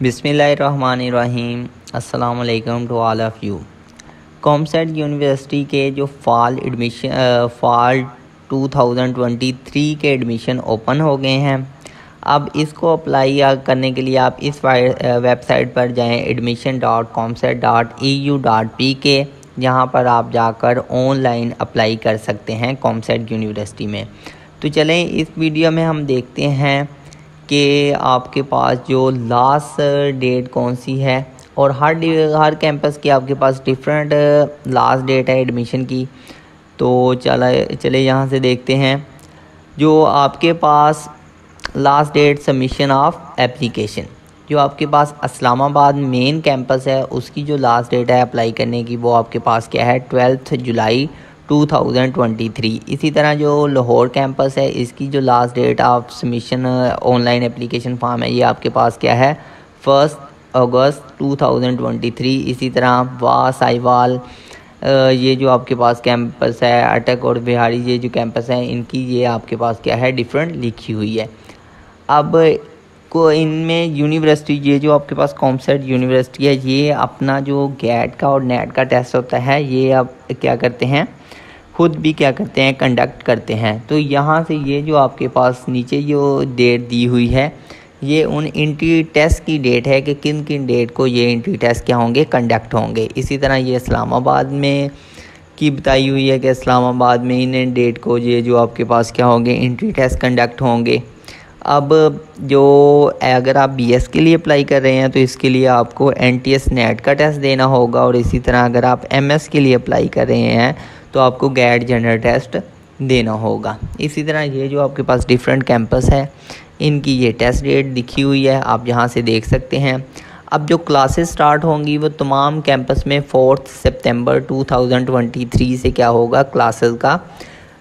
बिस्मिल्लाहिर्रहमानिर्रहीम। अस्सलाम वालेकुम to all of you. COMSATS university के जो fall 2023 के एडमिशन ओपन हो गए हैं। अब इसको अप्लाई करने के लिए आप इस वेबसाइट पर जाएं admission.comset.edu.pk, जहां पर आप जाकर ऑनलाइन अप्लाई कर सकते हैं कॉमसेट यूनिवर्सिटी में। तो चलें इस वीडियो में हम देखते हैं कि आपके पास जो लास्ट डेट कौन सी है, और हर कैंपस की आपके पास डिफरेंट लास्ट डेट है एडमिशन की। तो चले यहाँ से देखते हैं जो आपके पास last date submission of application. जो आपके पास इस्लामाबाद मेन कैंपस है उसकी जो लास्ट डेट है अप्लाई करने की, वो आपके पास क्या है 12 जुलाई 2023। इसी तरह जो लाहौर कैंपस है इसकी जो last date of submission online application form है, ये आपके पास क्या है 1 अगस्त 2023। इसी तरह साहिवाल ये जो आपके पास कैंपस है, अटक और बिहारी ये जो कैंपस है इनकी ये आपके पास क्या है डिफरेंट लिखी हुई है। अब इनमें यूनिवर्सिटी ये जो आपके पास कॉमसेट यूनिवर्सिटी है, ये अपना जो गेट का और नेट का टेस्ट होता है ये अब क्या करते हैं, खुद भी क्या करते हैं कंडक्ट करते हैं। तो यहाँ से ये जो आपके पास नीचे जो डेट दी हुई है ये उन एंट्री टेस्ट की डेट है कि किन किन डेट को ये एंट्री टेस्ट क्या होंगे कंडक्ट होंगे। इसी तरह ये इस्लामाबाद में की बताई हुई है कि इस्लामाबाद में इन डेट को ये जो आपके पास क्या होंगे एंट्री टेस्ट कंडक्ट होंगे। अब जो अगर आप बीएस के लिए अप्लाई कर रहे हैं तो इसके लिए आपको एनटीएस नेट का टेस्ट देना होगा, और इसी तरह अगर आप एमएस के लिए अप्लाई कर रहे हैं तो आपको गेट जनरल टेस्ट देना होगा। इसी तरह ये जो आपके पास डिफरेंट कैंपस है इनकी ये टेस्ट डेट दिखी हुई है, आप यहाँ से देख सकते हैं। अब जो क्लासेस स्टार्ट होंगी वो तमाम कैंपस में 4 सितंबर 2023 से क्या होगा क्लासेस का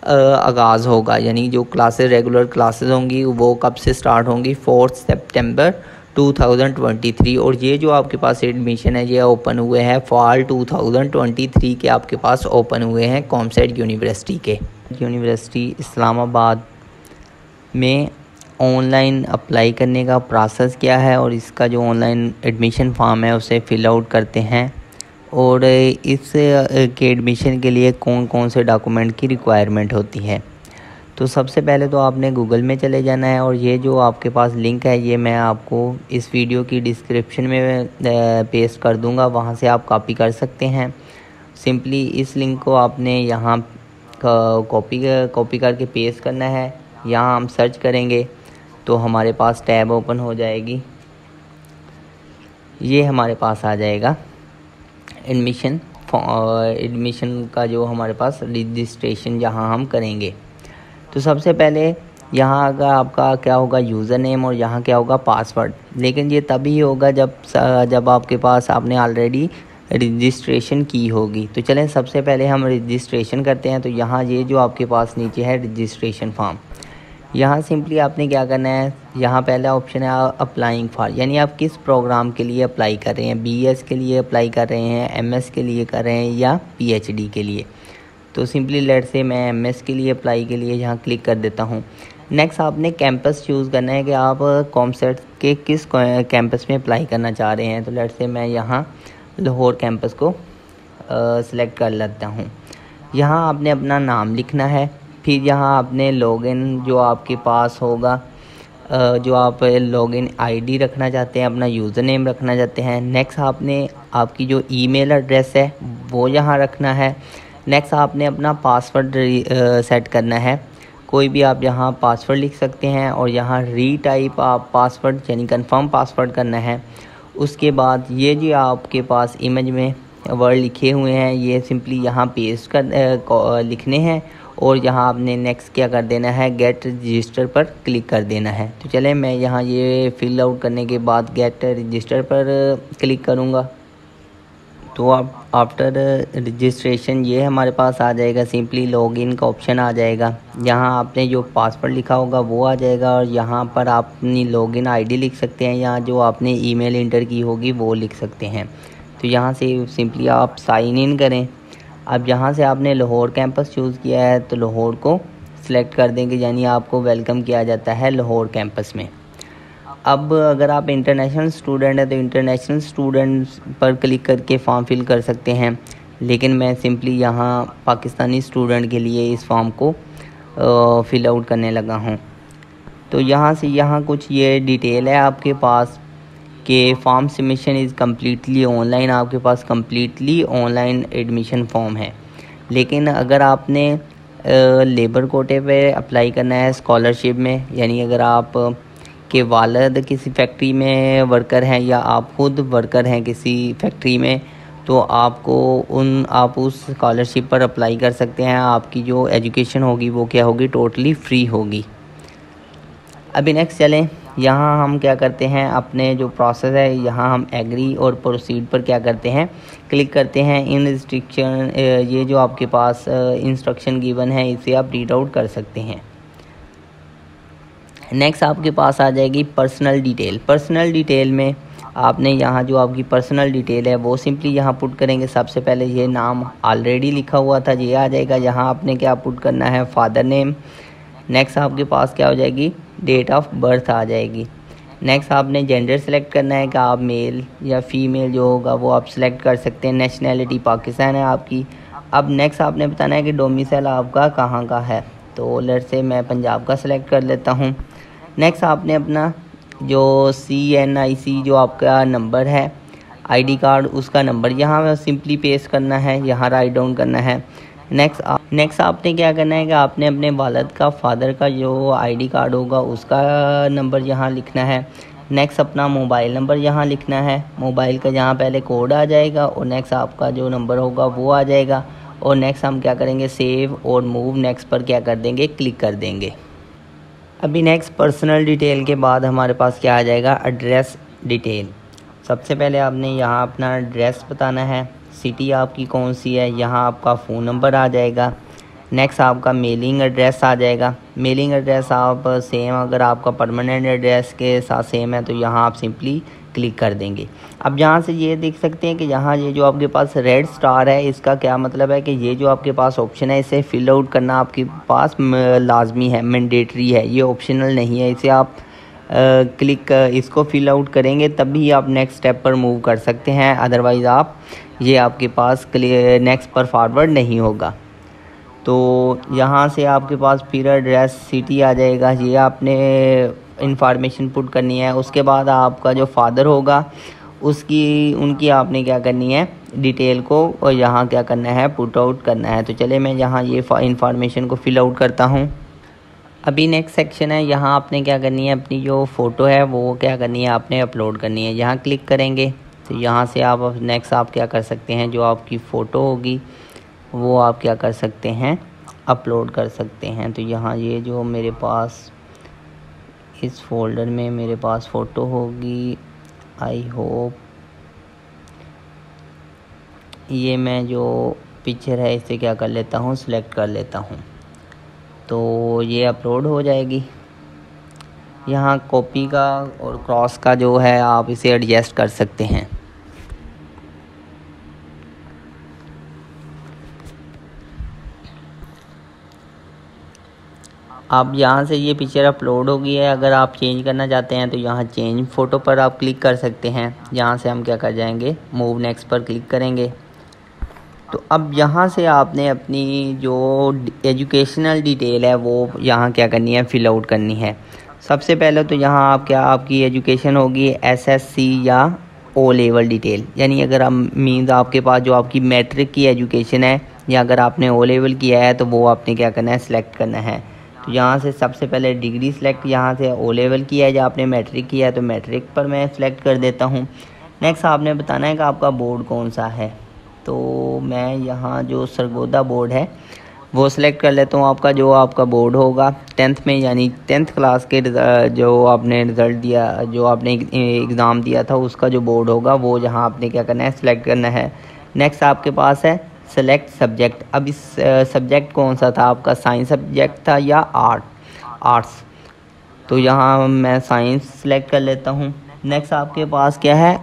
आगाज़ होगा। यानी जो क्लासेस रेगुलर क्लासेस होंगी वो कब से स्टार्ट होंगी 4 सितंबर 2023। और ये जो आपके पास एडमिशन है ये ओपन हुए हैं फॉल 2023 के आपके पास ओपन हुए हैं कॉमसेट यूनिवर्सिटी के। यूनिवर्सिटी इस्लामाबाद में ऑनलाइन अप्लाई करने का प्रोसेस क्या है, और इसका जो ऑनलाइन एडमिशन फॉर्म है उसे फ़िल आउट करते हैं, और इस के एडमिशन के लिए कौन कौन से डॉक्यूमेंट की रिक्वायरमेंट होती है। तो सबसे पहले तो आपने गूगल में चले जाना है, और ये जो आपके पास लिंक है ये मैं आपको इस वीडियो की डिस्क्रिप्शन में पेस्ट कर दूंगा, वहाँ से आप कॉपी कर सकते हैं। सिंपली इस लिंक को आपने यहाँ कॉपी करके पेस्ट करना है। यहाँ हम सर्च करेंगे तो हमारे पास टैब ओपन हो जाएगी, ये हमारे पास आ जाएगा एडमिशन का जो हमारे पास रजिस्ट्रेशन जहाँ हम करेंगे। तो सबसे पहले यहाँ का आपका क्या होगा यूज़र नेम, और यहाँ क्या होगा पासवर्ड। लेकिन ये तभी होगा जब आपके पास आपने ऑलरेडी रजिस्ट्रेशन की होगी। तो चलें सबसे पहले हम रजिस्ट्रेशन करते हैं। तो यहाँ ये जो आपके पास नीचे है रजिस्ट्रेशन फॉर्म, यहाँ सिंपली आपने क्या करना है, यहाँ पहला ऑप्शन है अप्लाइंग फॉर, यानी आप किस प्रोग्राम के लिए अप्लाई कर रहे हैं, बीएस के लिए अप्लाई कर रहे हैं, एमएस के लिए कर रहे हैं या पीएचडी के लिए। तो सिंपली लेट से मैं एमएस के लिए अप्लाई के लिए यहाँ क्लिक कर देता हूँ। नेक्स्ट आपने कैंपस चूज़ करना है कि आप कॉमसेट के किस कैंपस में अप्लाई करना चाह रहे हैं। तो लेट से मैं यहाँ लाहौर कैंपस को सिलेक्ट कर लेता हूँ। यहाँ आपने अपना नाम लिखना है, फिर यहाँ आपने लॉगिन जो आपके पास होगा, जो आप लॉगिन आईडी रखना चाहते हैं, अपना यूज़र नेम रखना चाहते हैं। नेक्स्ट आपने आपकी जो ईमेल एड्रेस है वो यहाँ रखना है। नेक्स्ट आपने अपना पासवर्ड सेट करना है, कोई भी आप यहाँ पासवर्ड लिख सकते हैं, और यहाँ रीटाइप आप पासवर्ड यानी कंफर्म पासवर्ड करना है। उसके बाद ये जो आपके पास इमेज में वर्ड लिखे हुए हैं ये सिंपली यहाँ पेस्ट कर लिखने हैं, और यहाँ आपने नेक्स्ट क्या कर देना है गेट रजिस्टर पर क्लिक कर देना है। तो चलें मैं यहाँ ये फिल आउट करने के बाद गेट रजिस्टर पर क्लिक करूँगा। तो आप आफ्टर रजिस्ट्रेशन ये हमारे पास आ जाएगा, सिंपली लॉगिन का ऑप्शन आ जाएगा। यहाँ आपने जो पासवर्ड लिखा होगा वो आ जाएगा, और यहाँ पर आप अपनी लॉगिन आईडी लिख सकते हैं, या जो आपने ईमेल इंटर की होगी वो लिख सकते हैं। तो यहाँ से सिंपली आप साइन इन करें। अब यहाँ से आपने लाहौर कैंपस चूज़ किया है तो लाहौर को सिलेक्ट कर देंगे, यानी आपको वेलकम किया जाता है लाहौर कैंपस में। अब अगर आप इंटरनेशनल स्टूडेंट हैं तो इंटरनेशनल स्टूडेंट्स पर क्लिक करके फॉर्म फिल कर सकते हैं, लेकिन मैं सिंपली यहाँ पाकिस्तानी स्टूडेंट के लिए इस फॉर्म को फिल आउट करने लगा हूँ। तो यहाँ से यहाँ कुछ ये डिटेल है आपके पास कि form submission is completely online, आपके पास कम्प्लीटली ऑनलाइन एडमिशन फॉर्म है। लेकिन अगर आपने लेबर कोटे पे अप्लाई करना है स्कॉलरशिप में, यानी अगर आप के वालिद किसी फैक्ट्री में वर्कर हैं या आप खुद वर्कर हैं किसी फैक्ट्री में, तो आप उस स्कॉलरशिप पर अप्लाई कर सकते हैं। आपकी जो एजुकेशन होगी वो क्या होगी, टोटली फ्री होगी। अभी नेक्स्ट चलें, यहाँ हम क्या करते हैं, अपने जो प्रोसेस है यहाँ हम एग्री और प्रोसीड पर क्या करते हैं, क्लिक करते हैं। इन रिस्ट्रिक्शन, ये जो आपके पास इंस्ट्रक्शन गिवन है इसे आप रीड आउट कर सकते हैं। नेक्स्ट आपके पास आ जाएगी पर्सनल डिटेल। पर्सनल डिटेल में आपने यहाँ जो आपकी पर्सनल डिटेल है वो सिंपली यहाँ पुट करेंगे। सबसे पहले ये नाम ऑलरेडी लिखा हुआ था ये आ जाएगा, यहाँ आपने क्या पुट करना है, फादर नेम। नेक्स्ट आपके पास क्या हो जाएगी, डेट ऑफ बर्थ आ जाएगी। नेक्स्ट आपने जेंडर सेलेक्ट करना है कि आप मेल या फीमेल जो होगा वो आप सेलेक्ट कर सकते हैं। नेशनैलिटी पाकिस्तान है आपकी। अब नेक्स्ट आपने बताना है कि डोमिसाइल आपका कहाँ का है, तो लेट्स से मैं पंजाब का सेलेक्ट कर लेता हूँ। नेक्स्ट आपने अपना जो CNIC जो आपका नंबर है ID कार्ड, उसका नंबर यहाँ सिंपली पेस्ट करना है, यहाँ राइट डाउन करना है। नेक्स्ट आपने क्या करना है कि आपने अपने वालिद का, फादर का जो ID कार्ड होगा उसका नंबर यहाँ लिखना है। नेक्स्ट अपना मोबाइल नंबर यहाँ लिखना है, मोबाइल का यहाँ पहले कोड आ जाएगा और नेक्स्ट आपका जो नंबर होगा वो आ जाएगा। और नेक्स्ट हम क्या करेंगे, सेव और मूव नेक्स्ट पर क्या कर देंगे, क्लिक कर देंगे। अभी नेक्स्ट पर्सनल डिटेल के बाद हमारे पास क्या आ जाएगा, एड्रेस डिटेल। सबसे पहले आपने यहाँ अपना एड्रेस बताना है, सिटी आपकी कौन सी है, यहाँ आपका फ़ोन नंबर आ जाएगा। नेक्स्ट आपका मेलिंग एड्रेस आ जाएगा। मेलिंग एड्रेस आप सेम, अगर आपका परमानेंट एड्रेस के साथ सेम है तो यहाँ आप सिंपली क्लिक कर देंगे। अब यहाँ से ये देख सकते हैं कि यहाँ ये जो आपके पास रेड स्टार है इसका क्या मतलब है कि ये जो आपके पास ऑप्शन है इसे फिल आउट करना आपके पास लाजमी है, मैंडेटरी है, ये ऑप्शनल नहीं है। इसे आप इसको फिल आउट करेंगे तभी आप नेक्स्ट स्टेप पर मूव कर सकते हैं, अदरवाइज़ आप ये आपके पास नेक्स्ट पर फॉरवर्ड नहीं होगा। तो यहाँ से आपके पास फिर एड्रेस सिटी आ जाएगा, ये आपने इंफॉर्मेशन पुट करनी है। उसके बाद आपका जो फादर होगा उनकी आपने क्या करनी है, डिटेल को और यहाँ क्या करना है, पुट आउट करना है। तो चले मैं यहाँ ये इंफॉर्मेशन को फिल आउट करता हूँ। अभी नेक्स्ट सेक्शन है, यहाँ आपने क्या करनी है, अपनी जो फ़ोटो है वो क्या करनी है, आपने अपलोड करनी है। यहाँ क्लिक करेंगे तो यहाँ से आप नेक्स्ट आप क्या कर सकते हैं, जो आपकी फ़ोटो होगी वो आप क्या कर सकते हैं, अपलोड कर सकते हैं। तो यहाँ ये जो मेरे पास इस फोल्डर में मेरे पास फ़ोटो होगी, आई होप ये मैं जो पिक्चर है इसे क्या कर लेता हूँ, सिलेक्ट कर लेता हूँ, तो ये अपलोड हो जाएगी। यहाँ कॉपी का और क्रॉस का जो है आप इसे एडजस्ट कर सकते हैं। अब यहाँ से ये पिक्चर अपलोड हो गई है। अगर आप चेंज करना चाहते हैं तो यहाँ चेंज फ़ोटो पर आप क्लिक कर सकते हैं। यहाँ से हम क्या कर जाएंगे, मूव नेक्स्ट पर क्लिक करेंगे। तो अब यहाँ से आपने अपनी जो एजुकेशनल डिटेल है वो यहाँ क्या करनी है, फ़िल आउट करनी है। सबसे पहले तो यहाँ आपकी एजुकेशन होगी SSC या O लेवल डिटेल, यानी अगर आप मीन्स आपके पास जो आपकी मैट्रिक की एजुकेशन है या अगर आपने O लेवल किया है तो वो आपने क्या करना है, सिलेक्ट करना है। तो यहाँ से सबसे पहले डिग्री सेलेक्ट, यहाँ से O लेवल किया है या आपने मैट्रिक किया है तो मैट्रिक पर मैं सिलेक्ट कर देता हूँ। नेक्स्ट आपने बताना है कि आपका बोर्ड कौन सा है, तो मैं यहाँ जो सरगोदा बोर्ड है वो सिलेक्ट कर लेता हूँ। आपका बोर्ड होगा 10th में, यानी 10th क्लास के जो आपने रिज़ल्ट दिया, जो आपने एग्ज़ाम दिया था उसका जो बोर्ड होगा वो यहाँ आपने क्या करना है, सिलेक्ट करना है। नेक्स्ट आपके पास है सेलेक्ट सब्जेक्ट। अब इस सब्जेक्ट कौन सा था आपका, साइंस सब्जेक्ट था या आर्ट्स, तो यहाँ मैं साइंस सेलेक्ट कर लेता हूँ। नेक्स्ट आपके पास क्या है,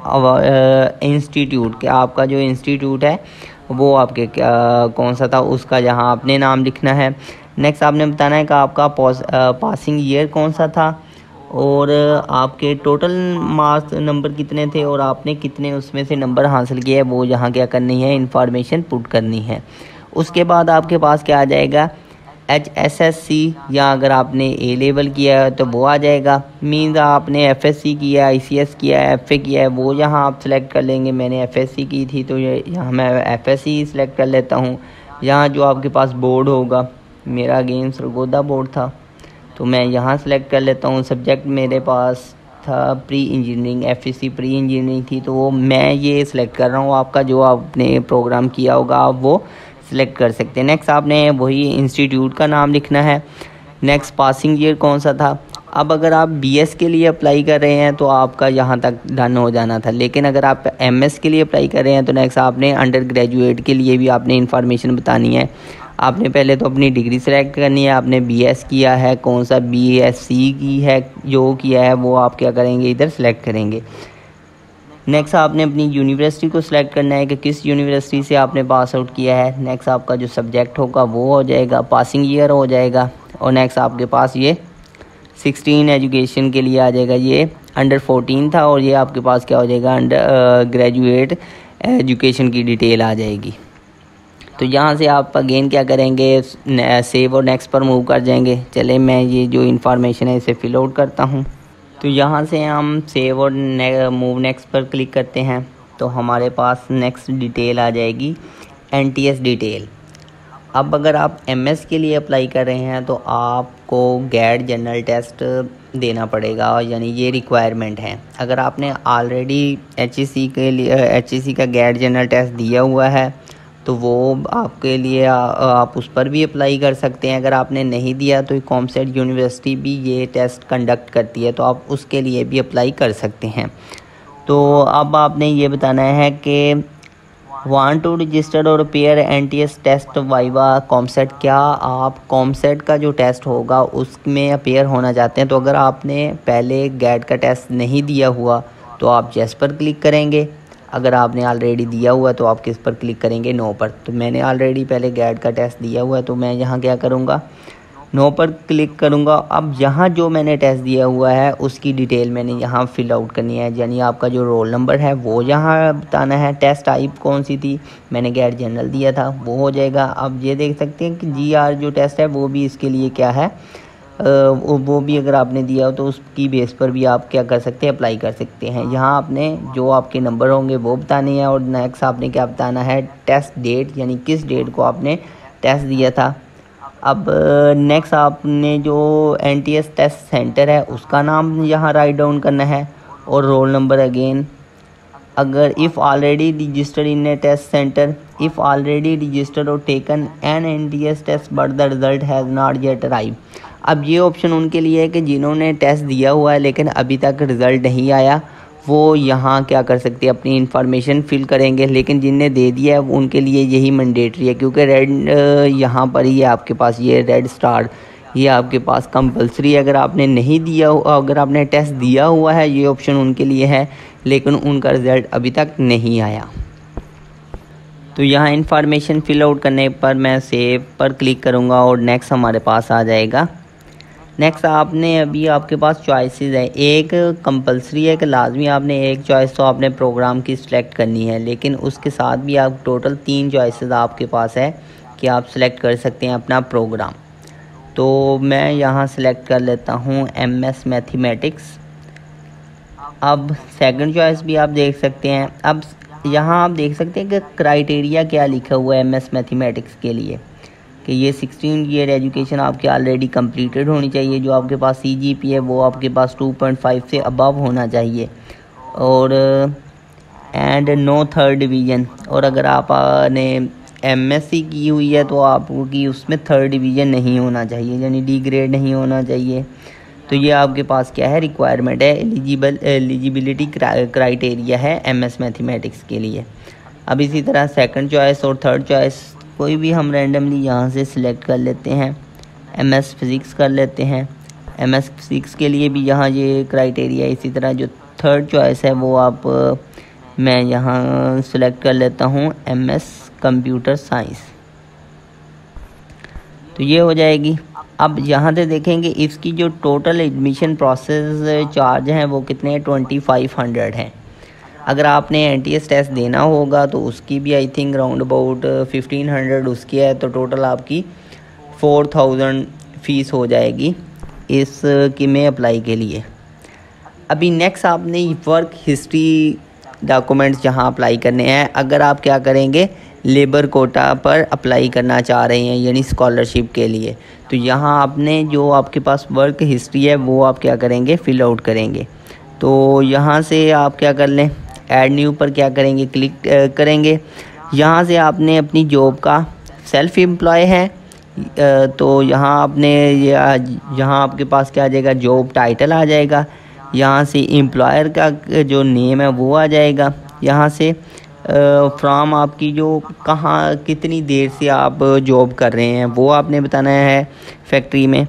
इंस्टीट्यूट, क्या आपका जो इंस्टीट्यूट है वो आपके कौन सा था उसका यहाँ आपने नाम लिखना है। नेक्स्ट आपने बताना है कि आपका पासिंग ईयर कौन सा था और आपके टोटल मार्क्स नंबर कितने थे और आपने कितने उसमें से नंबर हासिल किए है वो यहाँ क्या करनी है, इन्फॉर्मेशन पुट करनी है। उसके बाद आपके पास क्या आ जाएगा, HSSC, या अगर आपने A लेवल किया है तो वो आ जाएगा। मीन्स आपने FSC किया है, ICS किया है, FA किया है, वो यहाँ आप सेलेक्ट कर लेंगे। मैंने FSC की थी तो यहाँ मैं FSC सेलेक्ट कर लेता हूँ। यहाँ जो आपके पास बोर्ड होगा, मेरा अगेन सरगोदा बोर्ड था तो मैं यहाँ सेलेक्ट कर लेता हूँ। सब्जेक्ट मेरे पास था pre engineering, FEC pre engineering थी तो वो मैं ये सिलेक्ट कर रहा हूँ। आपका जो आपने प्रोग्राम किया होगा आप वो सिलेक्ट कर सकते हैं। नेक्स्ट आपने वही इंस्टीट्यूट का नाम लिखना है। नेक्स्ट पासिंग ईयर कौन सा था। अब अगर आप BS के लिए अप्लाई कर रहे हैं तो आपका यहाँ तक डन हो जाना था, लेकिन अगर आप MS के लिए अप्लाई कर रहे हैं तो नेक्स्ट आपने अंडर ग्रेजुएट के लिए भी आपने इन्फॉर्मेशन बतानी है। आपने पहले तो अपनी डिग्री सेलेक्ट करनी है, आपने BS किया है, कौन सा BSc की है, जो किया है वो आप क्या करेंगे, इधर सेलेक्ट करेंगे। नेक्स्ट आपने अपनी यूनिवर्सिटी को सिलेक्ट करना है कि किस यूनिवर्सिटी से आपने पास आउट किया है। नेक्स्ट आपका जो सब्जेक्ट होगा वो हो जाएगा, पासिंग ईयर हो जाएगा। और नेक्स्ट आपके पास ये 16 एजुकेशन के लिए आ जाएगा, ये अंडर 14 था और ये आपके पास क्या हो जाएगा, अंडर ग्रेजुएट एजुकेशन की डिटेल आ जाएगी। तो यहाँ से आप अगेन क्या करेंगे, सेव और नेक्स्ट पर मूव कर जाएंगे। चले मैं ये जो इन्फॉर्मेशन है इसे फिल आउट करता हूँ। तो यहाँ से हम सेव और मूव नेक्स्ट पर क्लिक करते हैं तो हमारे पास नेक्स्ट डिटेल आ जाएगी, NTS डिटेल। अब अगर आप MS के लिए अप्लाई कर रहे हैं तो आपको गैट जनरल टेस्ट देना पड़ेगा, यानी ये रिक्वायरमेंट है। अगर आपने ऑलरेडी HEC के लिए HEC का गैट जनरल टेस्ट दिया हुआ है तो वो आपके लिए आप उस पर भी अप्लाई कर सकते हैं। अगर आपने नहीं दिया तो कॉमसेट यूनिवर्सिटी भी ये टेस्ट कंडक्ट करती है तो आप उसके लिए भी अप्लाई कर सकते हैं। तो अब आपने ये बताना है कि वांट टू रजिस्टर और appear NTS test viva COMSATS, क्या आप कॉमसेट का जो टेस्ट होगा उसमें अपेयर होना चाहते हैं। तो अगर आपने पहले गैट का टेस्ट नहीं दिया हुआ तो आप येस पर क्लिक करेंगे। अगर आपने ऑलरेडी दिया हुआ तो आप किस पर क्लिक करेंगे, नो पर। तो मैंने ऑलरेडी पहले गैट का टेस्ट दिया हुआ है तो मैं यहाँ क्या करूँगा, नो पर क्लिक करूँगा। अब यहाँ जो मैंने टेस्ट दिया हुआ है उसकी डिटेल मैंने यहाँ फिल आउट करनी है, यानी आपका जो रोल नंबर है वो यहाँ बताना है। टेस्ट टाइप कौन सी थी, मैंने गैट जनरल दिया था, वो हो जाएगा। अब ये देख सकते हैं कि GR जो टेस्ट है वो भी इसके लिए क्या है, वो भी अगर आपने दिया हो तो उसकी बेस पर भी आप क्या कर सकते हैं, अप्लाई कर सकते हैं। यहाँ आपने जो आपके नंबर होंगे वो बताने हैं और नेक्स्ट आपने क्या बताना है, टेस्ट डेट, यानी किस डेट को आपने टेस्ट दिया था। अब नेक्स्ट आपने जो NTS टेस्ट सेंटर है उसका नाम यहाँ राइट डाउन करना है और रोल नंबर अगेन। अगर if already registered in a test centre, if already registered और taken an NTS test but the result has not yet arrive. अब ये ऑप्शन उनके लिए है कि जिन्होंने टेस्ट दिया हुआ है लेकिन अभी तक रिज़ल्ट नहीं आया, वो यहाँ क्या कर सकते हैं, अपनी इन्फॉर्मेशन फिल करेंगे। लेकिन जिनने दे दिया है उनके लिए यही मैंडेटरी है, क्योंकि रेड यहाँ पर ही है आपके पास, ये रेड स्टार ये आपके पास कंपलसरी है। अगर आपने नहीं दिया, अगर आपने टेस्ट दिया हुआ है ये ऑप्शन उनके लिए है, लेकिन उनका रिज़ल्ट अभी तक नहीं आया। तो यहाँ इन्फॉर्मेशन फिल आउट करने पर मैं सेव पर क्लिक करूँगा और नेक्स्ट हमारे पास आ जाएगा। नेक्स्ट आपने अभी आपके पास चॉइसेस है, एक कंपलसरी है कि लाजमी आपने एक चॉइस तो आपने प्रोग्राम की सिलेक्ट करनी है, लेकिन उसके साथ भी आप टोटल 3 चॉइसेस आपके पास है कि आप सिलेक्ट कर सकते हैं अपना प्रोग्राम। तो मैं यहाँ सिलेक्ट कर लेता हूँ MS मैथमेटिक्स। अब सेकंड चॉइस भी आप देख सकते हैं। अब यहाँ आप देख सकते हैं कि क्राइटेरिया क्या लिखा हुआ है MS मैथमेटिक्स के लिए, कि ये 16 ईयर एजुकेशन आपकी ऑलरेडी कंप्लीटेड होनी चाहिए, जो आपके पास CGPA है वो आपके पास 2.5 से अबव होना चाहिए, और एंड नो थर्ड डिवीज़न। और अगर आपने MSc की हुई है तो आपकी उसमें थर्ड डिवीज़न नहीं होना चाहिए, यानी D ग्रेड नहीं होना चाहिए। तो ये आपके पास क्या है, रिक्वायरमेंट है, एलिजिबिलिटी क्राइटेरिया है MS मैथमेटिक्स के लिए। अब इसी तरह सेकंड चॉइस और थर्ड चॉइस कोई भी हम रैंडमली यहाँ से सिलेक्ट कर लेते हैं। MS फिज़िक्स कर लेते हैं, MS फिज़िक्स के लिए भी यहाँ ये क्राइटेरिया है। इसी तरह जो थर्ड चॉइस है वो आप मैं यहाँ सिलेक्ट कर लेता हूँ MS कंप्यूटर साइंस, तो ये हो जाएगी। अब यहाँ से देखेंगे इसकी जो टोटल एडमिशन प्रोसेस चार्ज हैं वो कितने 2500 हैं। अगर आपने NTS टेस्ट देना होगा तो उसकी भी आई थिंक राउंड अबाउट 1500 उसकी है, तो टोटल आपकी 4000 फ़ीस हो जाएगी इस की में अप्लाई के लिए। अभी नेक्स्ट आपने वर्क हिस्ट्री डॉक्यूमेंट्स जहाँ अप्लाई करने हैं, अगर आप क्या करेंगे लेबर कोटा पर अप्लाई करना चाह रहे हैं यानी स्कॉलरशिप के लिए, तो यहाँ आपने जो आपके पास वर्क हिस्ट्री है वो आप क्या करेंगे फ़िल आउट करेंगे। तो यहाँ से आप क्या कर लें ऐड न्यू पर क्या करेंगे क्लिक करेंगे। यहाँ से आपने अपनी जॉब का सेल्फ एम्प्लॉय है तो यहाँ आपने यहाँ आपके पास क्या आ जाएगा जॉब टाइटल आ जाएगा, यहाँ से एम्प्लॉयर का जो नेम है वो आ जाएगा, यहाँ से फ्रॉम आपकी जो कहाँ कितनी देर से आप जॉब कर रहे हैं वो आपने बताना है फैक्ट्री में।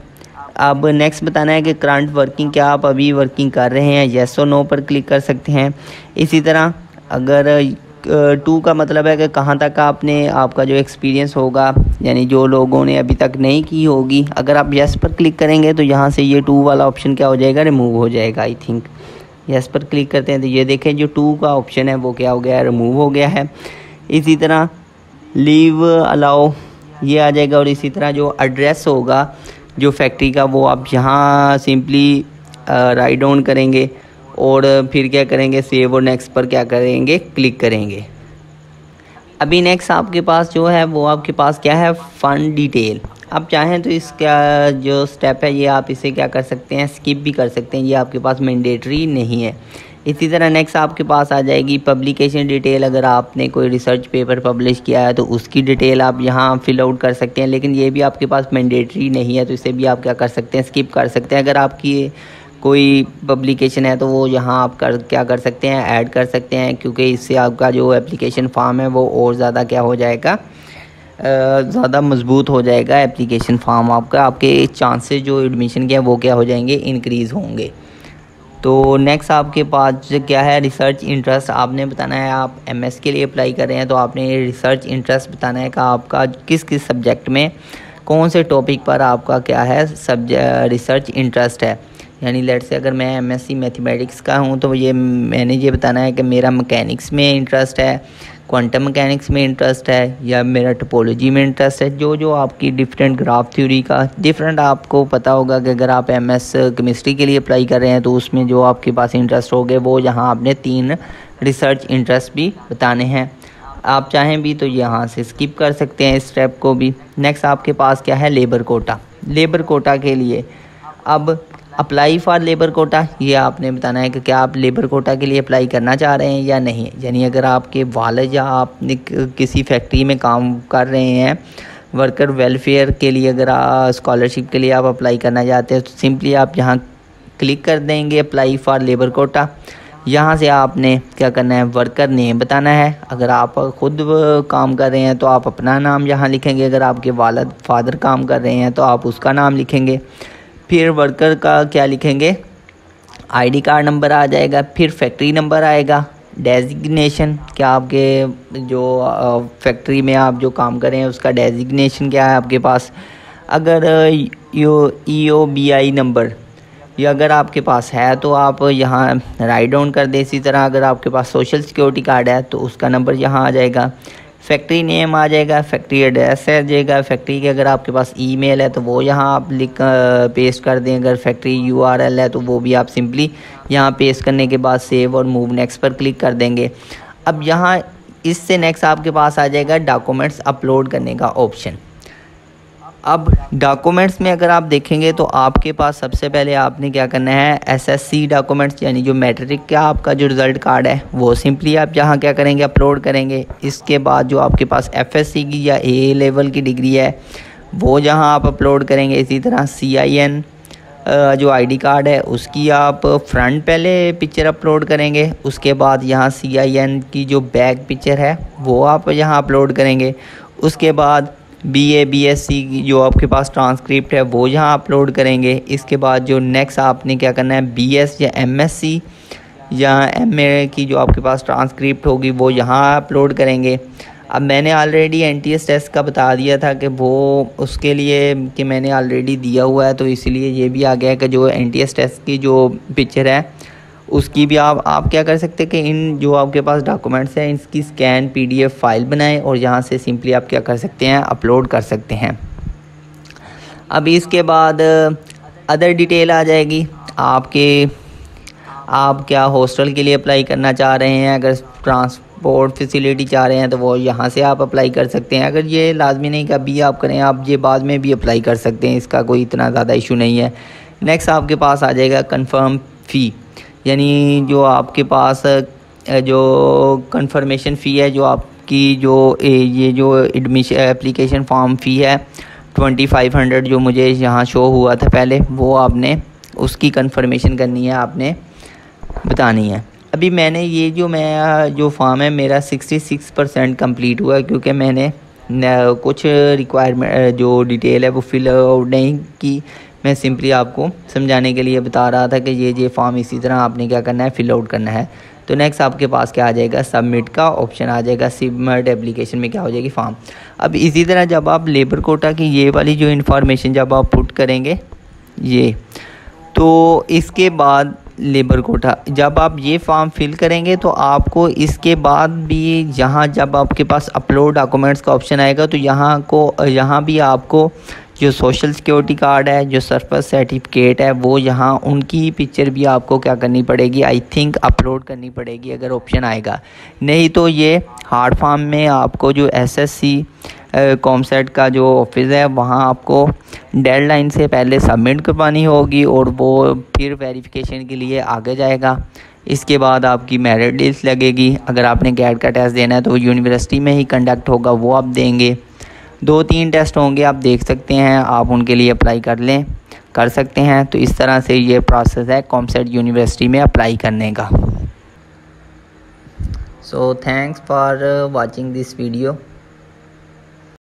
अब नेक्स्ट बताना है कि करंट वर्किंग, क्या आप अभी वर्किंग कर रहे हैं, येस और नो पर क्लिक कर सकते हैं। इसी तरह अगर 2 का मतलब है कि कहाँ तक आपका जो एक्सपीरियंस होगा, यानी जो लोगों ने अभी तक नहीं की होगी। अगर आप येस पर क्लिक करेंगे तो यहाँ से ये 2 वाला ऑप्शन क्या हो जाएगा रिमूव हो जाएगा। आई थिंक येस पर क्लिक करते हैं तो ये देखें जो 2 का ऑप्शन है वो क्या हो गया है रिमूव हो गया है। इसी तरह लीव अलाउ ये आ जाएगा, और इसी तरह जो एड्रेस होगा जो फैक्ट्री का वो आप यहाँ सिंपली राइट डाउन करेंगे और फिर क्या करेंगे सेव और नेक्स्ट पर क्या करेंगे क्लिक करेंगे। अभी नेक्स्ट आपके पास जो है वो आपके पास क्या है फ़ंड डिटेल। आप चाहें तो इसका जो स्टेप है ये आप इसे क्या कर सकते हैं स्किप भी कर सकते हैं, ये आपके पास मैंडेटरी नहीं है। इसी तरह नेक्स्ट आपके पास आ जाएगी पब्लिकेशन डिटेल। अगर आपने कोई रिसर्च पेपर पब्लिश किया है तो उसकी डिटेल आप यहाँ फिल आउट कर सकते हैं, लेकिन ये भी आपके पास मैंडेटरी नहीं है तो इसे भी आप क्या कर सकते हैं स्किप कर सकते हैं। अगर आपकी कोई पब्लिकेशन है तो वो यहाँ आप क्या कर सकते हैं ऐड कर सकते हैं, क्योंकि इससे आपका जो एप्लीकेशन फॉर्म है वो और ज़्यादा क्या हो जाएगा ज़्यादा मजबूत हो जाएगा। एप्लीकेशन फॉर्म आपके चांसेस जो एडमिशन के हैं वो क्या हो जाएंगे इंक्रीज़ होंगे। तो नेक्स्ट आपके पास क्या है रिसर्च इंटरेस्ट आपने बताना है। आप MS के लिए अप्लाई कर रहे हैं तो आपने रिसर्च इंटरेस्ट बताना है कि आपका किस किस सब्जेक्ट में कौन से टॉपिक पर आपका क्या है रिसर्च इंटरेस्ट है। यानी लेट से अगर मैं MSc मैथमेटिक्स का हूँ तो मैंने ये बताना है कि मेरा मैकेनिक्स में इंटरेस्ट है, क्वांटम मैकेनिक्स में इंटरेस्ट है, या मेरा टोपोलॉजी में इंटरेस्ट है। जो आपकी डिफरेंट ग्राफ थ्योरी का डिफरेंट आपको पता होगा कि अगर आप MS केमिस्ट्री के लिए अप्लाई कर रहे हैं तो उसमें जो आपके पास इंटरेस्ट होंगे वो यहाँ आपने 3 रिसर्च इंटरेस्ट भी बताने हैं। आप चाहें भी तो यहाँ से स्किप कर सकते हैं इस स्टेप को भी। नेक्स्ट आपके पास क्या है लेबर कोटा। लेबर कोटा के लिए अब अप्लाई फॉर लेबर कोटा ये आपने बताना है कि क्या आप लेबर कोटा के लिए अप्लाई करना चाह रहे हैं या नहीं। यानी अगर आपके वालिद या आप किसी फैक्ट्री में काम कर रहे हैं वर्कर वेलफेयर के लिए, अगर स्कॉलरशिप के लिए आप अप्लाई करना चाहते हैं तो सिंपली आप यहाँ क्लिक कर देंगे अप्लाई फॉर लेबर कोटा। यहाँ से आपने क्या करना है वर्कर नेम बताना है। अगर आप ख़ुद काम कर रहे हैं तो आप अपना नाम यहाँ लिखेंगे, अगर आपके वालिद फादर काम कर रहे हैं तो आप उसका नाम लिखेंगे। फिर वर्कर का क्या लिखेंगे ID कार्ड नंबर आ जाएगा, फिर फैक्ट्री नंबर आएगा, डेजिग्नेशन क्या आपके जो फैक्ट्री में आप जो काम कर रहे हैं उसका डेजिग्नेशन क्या है आपके पास। अगर EOBI नंबर ये अगर आपके पास है तो आप यहाँ राइट डाउन कर दें। इसी तरह अगर आपके पास सोशल सिक्योरिटी कार्ड है तो उसका नंबर यहाँ आ जाएगा। फैक्ट्री नेम आ जाएगा, फैक्ट्री एड्रेस आ जाएगा, फैक्ट्री के अगर आपके पास ईमेल है तो वो यहाँ आप पेस्ट कर दें। अगर फैक्ट्री URL है तो वो भी आप सिंपली यहाँ पेस्ट करने के बाद सेव और मूव नेक्स्ट पर क्लिक कर देंगे। अब यहाँ इससे नेक्स्ट आपके पास आ जाएगा डॉक्यूमेंट्स अपलोड करने का ऑप्शन। अब डॉक्यूमेंट्स में अगर आप देखेंगे तो आपके पास सबसे पहले आपने क्या करना है SSC डॉक्यूमेंट्स यानी जो मैट्रिक का आपका जो रिज़ल्ट कार्ड है वो सिंपली आप यहाँ क्या करेंगे अपलोड करेंगे। इसके बाद जो आपके पास FSC की या A लेवल की डिग्री है वो जहाँ आप अपलोड करेंगे। इसी तरह CIN जो ID कार्ड है उसकी आप फ्रंट पहले पिक्चर अपलोड करेंगे, उसके बाद यहाँ CIN की जो बैक पिक्चर है वो आप यहाँ अपलोड करेंगे। उसके बाद BA BSc की जो आपके पास ट्रांसक्रिप्ट है वो यहाँ अपलोड करेंगे। इसके बाद जो नेक्स्ट आपने क्या करना है BS या MSc या MA की जो आपके पास ट्रांसक्रिप्ट होगी वो यहाँ अपलोड करेंगे। अब मैंने ऑलरेडी NTS टेस्ट का बता दिया था कि वो उसके लिए कि मैंने ऑलरेडी दिया हुआ है, तो इसलिए ये भी आ गया है कि जो NTS टेस्ट की जो पिक्चर है उसकी भी आप क्या कर सकते हैं कि इन जो आपके पास डॉक्यूमेंट्स हैं इसकी स्कैन PDF फाइल बनाएं और यहाँ से सिंपली आप क्या कर सकते हैं, अपलोड कर सकते हैं। अब इसके बाद अदर डिटेल आ जाएगी आप क्या हॉस्टल के लिए अप्लाई करना चाह रहे हैं, अगर ट्रांसपोर्ट फैसिलिटी चाह रहे हैं तो वो यहाँ से आप अप्लाई कर सकते हैं। अगर ये लाजमी नहीं कि अभी आप करें, आप ये बाद में भी अप्लाई कर सकते हैं, इसका कोई इतना ज़्यादा इशू नहीं है। नेक्स्ट आपके पास आ जाएगा कंफर्म फ़ी, यानी जो आपके पास जो कंफर्मेशन फ़ी है, जो आपकी ये जो एडमिशन एप्लीकेशन फॉर्म फ़ी है 2500 जो मुझे यहाँ शो हुआ था पहले, वो आपने उसकी कंफर्मेशन करनी है, आपने बतानी है। अभी मैंने ये जो फॉर्म है मेरा 66% कंप्लीट हुआ है, क्योंकि मैंने कुछ रिक्वायरमेंट जो डिटेल है वो फिल आउट नहीं की। मैं सिंपली आपको समझाने के लिए बता रहा था कि ये फॉर्म इसी तरह आपने क्या करना है, फिल आउट करना है। तो नेक्स्ट आपके पास क्या आ जाएगा, सबमिट का ऑप्शन आ जाएगा। सबमिट एप्लीकेशन में क्या हो जाएगी, फॉर्म। अब इसी तरह जब आप लेबर कोटा की ये वाली जो इन्फॉर्मेशन जब आप पुट करेंगे ये, तो इसके बाद लेबर कोटा जब आप ये फॉर्म फिल करेंगे तो आपको इसके बाद भी यहाँ जब आपके पास अपलोड डॉक्यूमेंट्स का ऑप्शन आएगा तो यहाँ भी आपको जो सोशल सिक्योरिटी कार्ड है, जो सर्विस सर्टिफिकेट है, वो यहाँ उनकी पिक्चर भी आपको क्या करनी पड़ेगी, आई थिंक अपलोड करनी पड़ेगी अगर ऑप्शन आएगा। नहीं तो ये हार्ड फॉर्म में आपको जो SSC कॉमसेट का जो ऑफिस है वहाँ आपको डेडलाइन से पहले सबमिट करवानी होगी और वो फिर वेरिफिकेशन के लिए आगे जाएगा। इसके बाद आपकी मेरिट लिस्ट लगेगी। अगर आपने कैट का टेस्ट देना है तो वो यूनिवर्सिटी में ही कंडक्ट होगा, वो आप देंगे। 2-3 टेस्ट होंगे, आप देख सकते हैं, आप उनके लिए अप्लाई कर सकते हैं। तो इस तरह से ये प्रोसेस है कॉमसेट यूनिवर्सिटी में अप्लाई करने का। So thanks for watching this video.